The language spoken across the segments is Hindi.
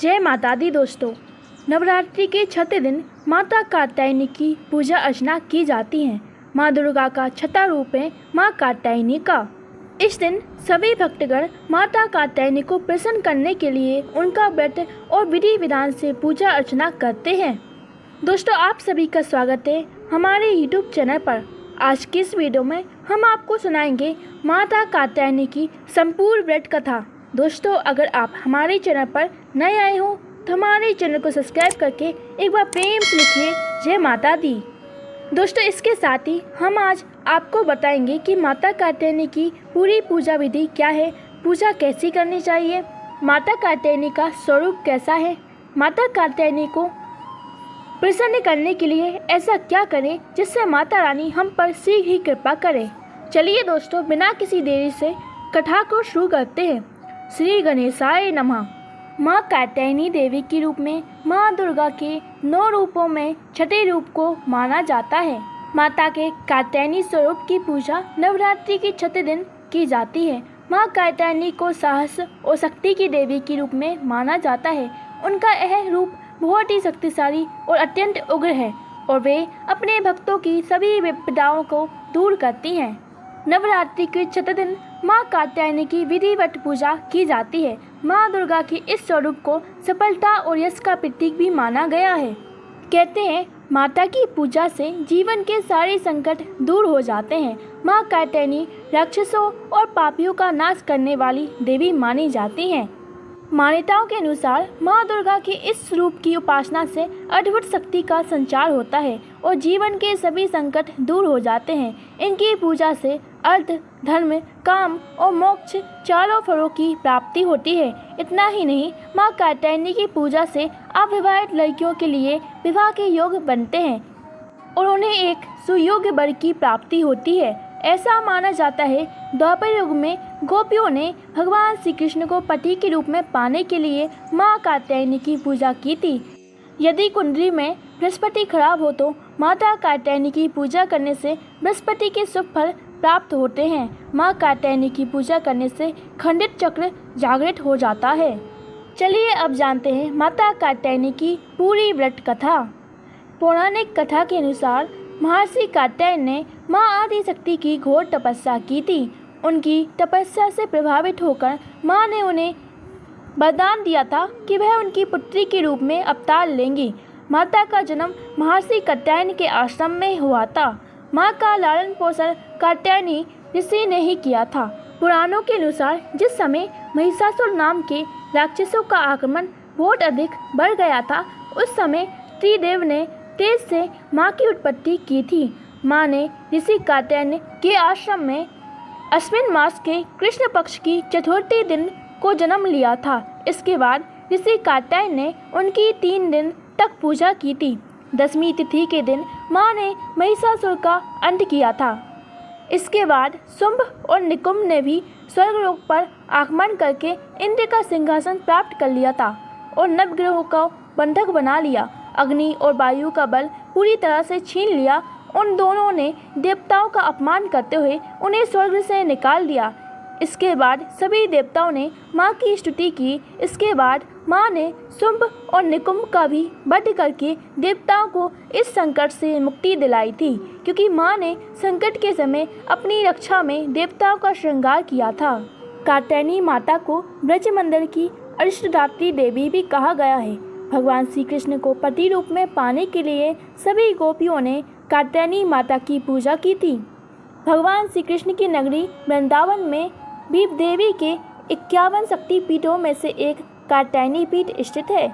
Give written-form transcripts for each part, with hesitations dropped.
जय माता दी दोस्तों। नवरात्रि के 6 दिन माता कात्यायनी की पूजा अर्चना की जाती है। माँ दुर्गा का छठा रूप है माँ कात्यायनी का। इस दिन सभी भक्तगण माता कात्यायनी को प्रसन्न करने के लिए उनका व्रत और विधि विधान से पूजा अर्चना करते हैं। दोस्तों, आप सभी का स्वागत है हमारे YouTube चैनल पर। आज की इस वीडियो में हम आपको सुनाएंगे माता कात्यायनी की संपूर्ण व्रत कथा। दोस्तों, अगर आप हमारे चैनल पर नए आए हो तो हमारे चैनल को सब्सक्राइब करके एक बार प्रेम से लिखिए जय माता दी। दोस्तों, इसके साथ ही हम आज आपको बताएंगे कि माता कात्यायनी की पूरी पूजा विधि क्या है, पूजा कैसी करनी चाहिए, माता कात्यायनी का स्वरूप कैसा है, माता कात्यायनी को प्रसन्न करने के लिए ऐसा क्या करें जिससे माता रानी हम पर शीघ्र ही कृपा करे। चलिए दोस्तों, बिना किसी देरी से कथा को शुरू करते हैं। श्री गणेशाय नमः। माँ कात्यायनी देवी के रूप में माँ दुर्गा के 9 रूपों में छठे रूप को माना जाता है। माता के कात्यायनी स्वरूप की पूजा नवरात्रि के 6 दिन की जाती है। माँ कात्यायनी को साहस और शक्ति की देवी के रूप में माना जाता है। उनका यह रूप बहुत ही शक्तिशाली और अत्यंत उग्र है और वे अपने भक्तों की सभी विपदाओं को दूर करती हैं। नवरात्रि के 6 दिन माँ कात्यायनी की विधिवत पूजा की जाती है। माँ दुर्गा के इस स्वरूप को सफलता और यश का प्रतीक भी माना गया है। कहते हैं माता की पूजा से जीवन के सारे संकट दूर हो जाते हैं। माँ कात्यायनी राक्षसों और पापियों का नाश करने वाली देवी मानी जाती हैं। मान्यताओं के अनुसार माँ दुर्गा के इस रूप की उपासना से अद्भुत शक्ति का संचार होता है और जीवन के सभी संकट दूर हो जाते हैं। इनकी पूजा से अर्थ, धर्म, काम और मोक्ष चारों फलों की प्राप्ति होती है। इतना ही नहीं, माँ कात्यायनी की पूजा से अविवाहित लड़कियों के लिए विवाह के योग बनते हैं और उन्हें एक सुयोग्य वर की प्राप्ति होती है। ऐसा माना जाता है द्वापर युग में गोपियों ने भगवान श्री कृष्ण को पति के रूप में पाने के लिए माँ कात्यायनी की पूजा की थी। यदि कुंडली में बृहस्पति खराब हो तो माता कात्यायनी की पूजा करने से बृहस्पति के शुभ फल प्राप्त होते हैं। माँ कात्यायनी की पूजा करने से खंडित चक्र जागृत हो जाता है। चलिए अब जानते हैं माता कात्यायनी की पूरी व्रत कथा। पौराणिक कथा के अनुसार महर्षि कात्यायन ने माँ आदिशक्ति की घोर तपस्या की थी। उनकी तपस्या से प्रभावित होकर माँ ने उन्हें वरदान दिया था कि वह उनकी पुत्री के रूप में अवतार लेंगी। माता का जन्म महर्षि कात्यायन के आश्रम में हुआ था। माँ का लालन पोषण कात्यायनी ऋषि ने ही किया था। पुराणों के अनुसार जिस समय महिषासुर नाम के राक्षसों का आक्रमण बहुत अधिक बढ़ गया था, उस समय त्रिदेव ने तेज से माँ की उत्पत्ति की थी। माँ ने ऋषि कात्यायन के आश्रम में अश्विन मास के कृष्ण पक्ष की चतुर्थी दिन को जन्म लिया था। इसके बाद ऋषि कात्यायन ने उनकी 3 दिन तक पूजा की थी। 10वीं तिथि के दिन माँ ने महिषासुर का अंत किया था। इसके बाद शुंभ और निकुंभ ने भी स्वर्गलोक पर आक्रमण करके इंद्र का सिंहासन प्राप्त कर लिया था और नवग्रहों को बंधक बना लिया। अग्नि और वायु का बल पूरी तरह से छीन लिया। उन दोनों ने देवताओं का अपमान करते हुए उन्हें स्वर्ग से निकाल दिया। इसके बाद सभी देवताओं ने माँ की स्तुति की। इसके बाद माँ ने शुंभ और निकुंभ का भी वध करके देवताओं को इस संकट से मुक्ति दिलाई थी, क्योंकि माँ ने संकट के समय अपनी रक्षा में देवताओं का श्रृंगार किया था। कात्यायनी माता को ब्रजमंडल की अरिष्टदात्री देवी भी कहा गया है। भगवान श्री कृष्ण को पति रूप में पाने के लिए सभी गोपियों ने कात्यायनी माता की पूजा की थी। भगवान श्री कृष्ण की नगरी वृंदावन में भी देवी के 51 शक्तिपीठों में से एक कात्यायनी पीठ स्थित है।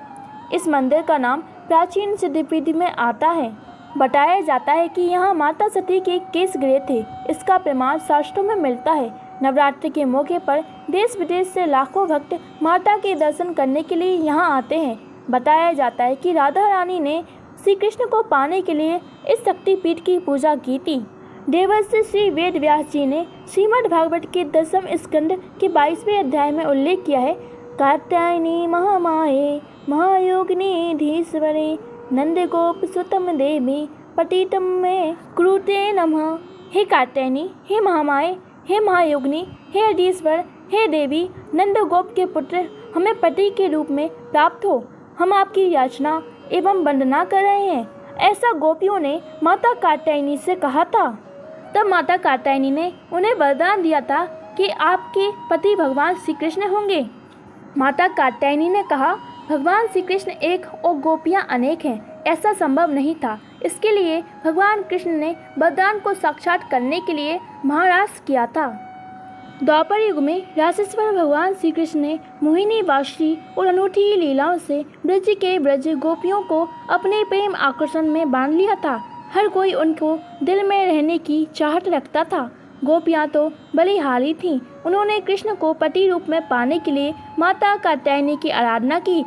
इस मंदिर का नाम प्राचीन सिद्धपीठ में आता है। बताया जाता है कि यहाँ माता सती के केस गिरे थे। इसका प्रमाण शास्त्रों में मिलता है। नवरात्रि के मौके पर देश विदेश से लाखों भक्त माता के दर्शन करने के लिए यहाँ आते हैं। बताया जाता है कि राधा रानी ने श्री कृष्ण को पाने के लिए इस शक्तिपीठ की पूजा की थी। देवर्षि श्री वेद व्यास जी ने श्रीमद् भागवत के 10वें स्कंद के 22वें अध्याय में उल्लेख किया है। कात्यायनी महामाये महायोगिनी धीश्वरे नंद गोप सुतम देवी पतितम में कुरुते नमः। हे कात्यायनी, हे महामाये, हे महायोगिनी, हे अधीश्वर, हे देवी नंद गोप के पुत्र, हमें पति के रूप में प्राप्त हो। हम आपकी याचना एवं वंदना कर रहे हैं। ऐसा गोपियों ने माता कात्यायनी से कहा था। तब माता कात्यायनी ने उन्हें वरदान दिया था कि आपके पति भगवान श्री कृष्ण होंगे। माता कात्यायनी ने कहा, भगवान श्री कृष्ण एक और गोपियां अनेक हैं, ऐसा संभव नहीं था। इसके लिए भगवान कृष्ण ने वरदान को साक्षात करने के लिए महाराज किया था। द्वापर युग में रासेश्वर भगवान श्री कृष्ण ने मोहिनी वाशी और अनूठी लीलाओं से ब्रज गोपियों को अपने प्रेम आकर्षण में बांध लिया था। हर कोई उनको दिल में रहने की चाहत रखता था। गोपियां तो बलिहारी थीं। उन्होंने कृष्ण को पति रूप में पाने के लिए माता कात्यायनी की आराधना की।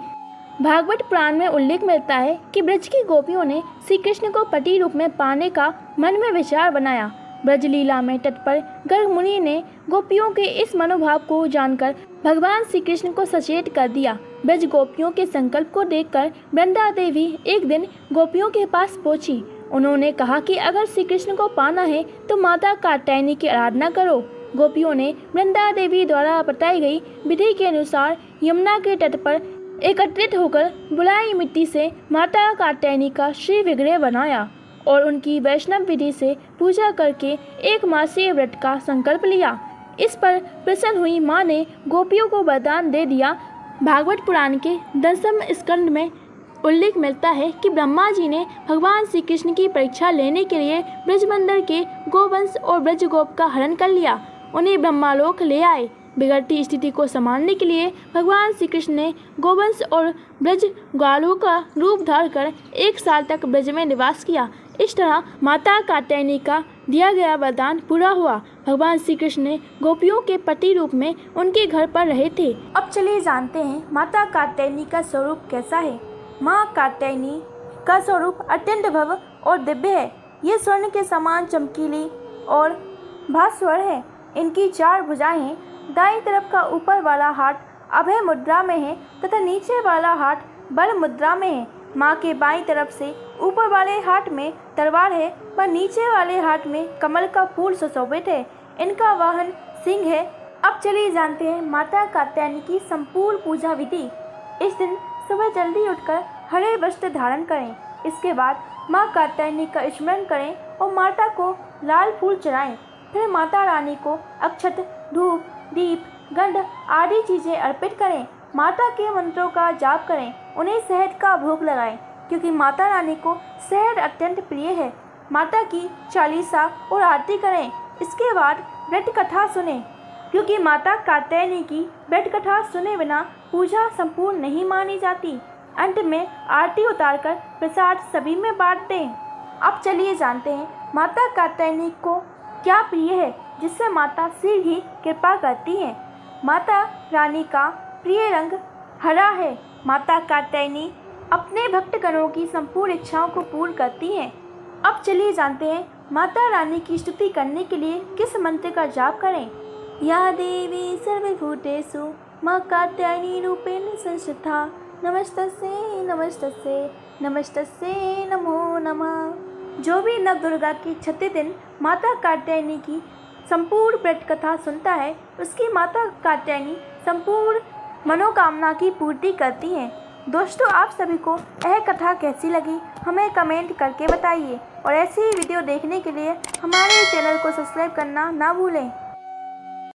भागवत पुराण में उल्लेख मिलता है कि ब्रज की गोपियों ने श्री कृष्ण को पति रूप में पाने का मन में विचार बनाया। ब्रज लीला में तट पर गर्ग मुनि ने गोपियों के इस मनोभाव को जानकर भगवान श्री कृष्ण को सचेत कर दिया। ब्रज गोपियों के संकल्प को देखकर वृंदा देवी एक दिन गोपियों के पास पहुंची। उन्होंने कहा कि अगर श्री कृष्ण को पाना है तो माता कात्यायनी की आराधना करो। गोपियों ने वृंदा देवी द्वारा बताई गई विधि के अनुसार यमुना के तट पर एकत्रित होकर बुलाई मिट्टी से माता कात्यायनी का श्री विग्रह बनाया और उनकी वैष्णव विधि से पूजा करके 1 मासीय व्रत का संकल्प लिया। इस पर प्रसन्न हुई माँ ने गोपियों को वरदान दे दिया। भागवत पुराण के 10वें स्कंद में उल्लेख मिलता है कि ब्रह्मा जी ने भगवान श्री कृष्ण की परीक्षा लेने के लिए ब्रजमंडल के गोवंश और ब्रजगोप का हरण कर लिया। उन्हें ब्रह्मालोक ले आए। बिगड़ती स्थिति को संभालने के लिए भगवान श्री कृष्ण ने गोवंश और ब्रज ग्वालों का रूप धारण कर 1 साल तक ब्रज में निवास किया। इस तरह माता कात्यायनी का दिया गया वरदान पूरा हुआ। भगवान श्री कृष्ण ने गोपियों के पति रूप में उनके घर पर रहे थे। अब चलिए जानते हैं माता कात्यायनी का स्वरूप कैसा है। माँ कात्यायनी का स्वरूप अत्यंत भव्य और दिव्य है। ये स्वर्ण के समान चमकीली और भास्वर है। इनकी 4 भुजाएं हैं। दाईं तरफ का ऊपर वाला हाथ अभय मुद्रा में है तथा नीचे वाला हाथ बल मुद्रा में है। माँ के बाईं तरफ से ऊपर वाले हाथ में तलवार है व नीचे वाले हाथ में कमल का फूल सुशोभित है। इनका वाहन सिंह है। अब चलिए जानते हैं माता कात्यायनी की संपूर्ण पूजा विधि। इस दिन सुबह जल्दी उठकर हरे वस्त्र धारण करें। इसके बाद माँ कात्यायनी का स्मरण करें और माता को लाल फूल चढ़ाएं। फिर माता रानी को अक्षत, धूप, दीप, गंध आदि चीजें अर्पित करें। माता के मंत्रों का जाप करें। उन्हें शहद का भोग लगाएं क्योंकि माता रानी को शहद अत्यंत प्रिय है। माता की चालीसा और आरती करें। इसके बाद व्रत कथा सुनें क्योंकि माता कात्यायनी की व्रत कथा सुने बिना पूजा संपूर्ण नहीं मानी जाती। अंत में आरती उतारकर प्रसाद सभी में बांट दें। अब चलिए जानते हैं माता कात्यायनी को क्या प्रिय है जिससे माता शीघ्र ही कृपा करती हैं। माता रानी का प्रिय रंग हरा है। माता कात्यायनी अपने भक्तगणों की संपूर्ण इच्छाओं को पूर्ण करती हैं। अब चलिए जानते हैं माता रानी की स्तुति करने के लिए किस मंत्र का जाप करें। या देवी सर्वभूतेषु माँ कात्यायनी रूपेण संस्थिता नमस्तस्यै नमस्तस्यै नमस्तस्यै नमो नमः। जो भी नवदुर्गा की 36 दिन माता कात्यायनी की संपूर्ण व्रत कथा सुनता है उसकी माता कात्यायनी संपूर्ण मनोकामना की पूर्ति करती हैं। दोस्तों, आप सभी को यह कथा कैसी लगी हमें कमेंट करके बताइए और ऐसी ही वीडियो देखने के लिए हमारे चैनल को सब्सक्राइब करना ना भूलें।